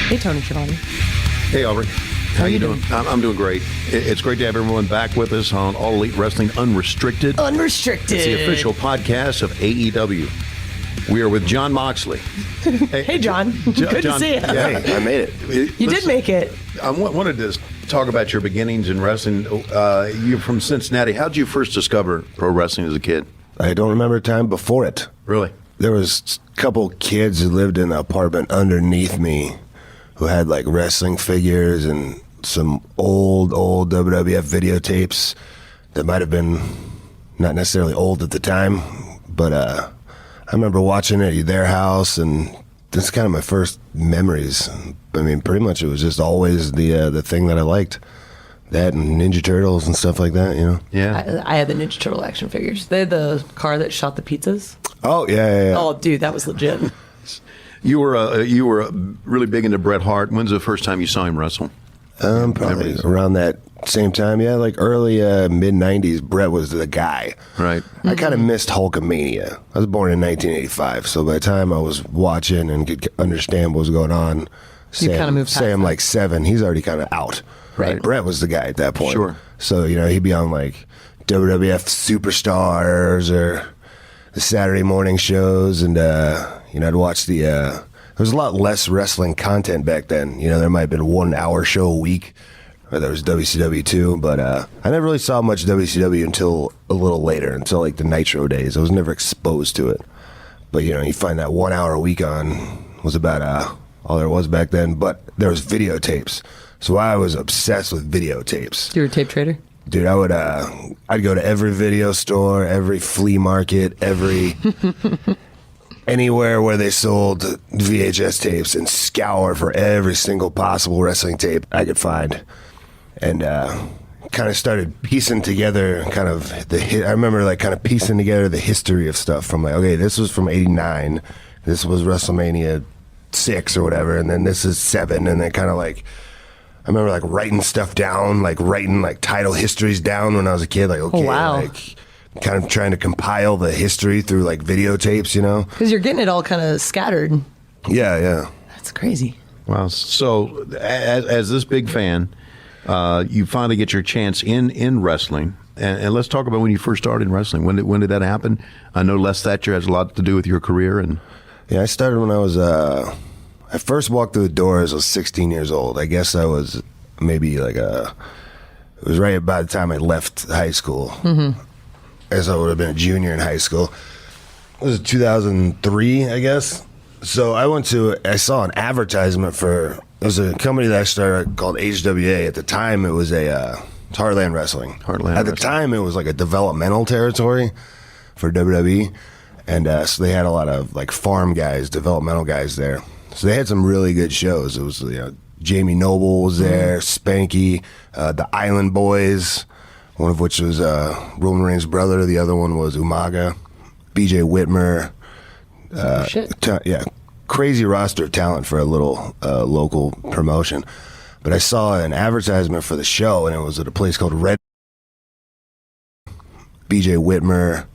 Hey, Tony Schiavone. Hey, Aubrey. How you doing? I'm doing great. It's great to have everyone back with us on All Elite Wrestling Unrestricted. Unrestricted. It's the official podcast of AEW. We are with Jon Moxley. Hey, John. Good to see you. Yeah, I made it. You did make it. I wanted to talk about your beginnings in wrestling. You're from Cincinnati. How did you first discover pro wrestling as a kid? I don't remember a time before it. Really? There was a couple kids who lived in the apartment underneath me who had like wrestling figures and some old WWF videotapes that might have been not necessarily old at the time, but I remember watching it at their house, and that's kind of my first memories. I mean, pretty much it was just always the thing that I liked. That and Ninja Turtles and stuff like that, you know? Yeah. I had the Ninja Turtle action figures. They had the car that shot the pizzas. Oh, yeah. Oh, dude, that was legit. You were really big into Bret Hart. When's the first time you saw him wrestle? Probably around that same time, yeah, like early mid-90s, Bret was the guy. Right. I kind of missed Hulkamania. I was born in 1985, so by the time I was watching and could understand what was going on, You kinda moved past say I'm that. like 7, he's already kind of out. Right. Bret was the guy at that point. Sure. So, you know, he'd be on like WWF Superstars or the Saturday morning shows, and, you know, I'd watch there was a lot less wrestling content back then. You know, there might have been a 1-hour show a week. Or there was WCW too, but I never really saw much WCW until a little later, until like the Nitro days. I was never exposed to it. But you know, you find that 1 hour a week on was about all there was back then. But there was videotapes, so I was obsessed with videotapes. You're a tape trader? Dude, I'd go to every video store, every flea market, anywhere where they sold VHS tapes and scour for every single possible wrestling tape I could find. And kind of started piecing together I remember like kind of piecing together the history of stuff from like, okay, this was from 89, this was WrestleMania 6 or whatever, and then this is 7, and then kind of like, I remember like writing stuff down, like writing like title histories down when I was a kid, like, okay, wow. like kind of trying to compile the history through like videotapes, you know? Because you're getting it all kind of scattered. Yeah. That's crazy. Wow. So, as this big fan, you finally get your chance in wrestling. And let's talk about when you first started in wrestling. When did that happen? I know Les Thatcher has a lot to do with your career. And Yeah, I started when I was, I first walked through the door as I was 16 years old. I guess I was maybe like it was right about the time I left high school. Mm-hmm. As I would have been a junior in high school. It was 2003, I guess. So I saw an advertisement it was a company that I started called HWA. At the time, it was it's Heartland Wrestling. Heartland At the Wrestling. time, it was like a developmental territory for WWE. And so they had a lot of like farm guys, developmental guys there. So they had some really good shows. It was, you know, Jamie Noble was there, Spanky, the Island Boys, one of which was Roman Reigns' brother. The other one was Umaga, BJ Whitmer. Shit. Crazy roster of talent for a little local promotion. But I saw an advertisement for the show, and it was at a place called Red. BJ Whitmer,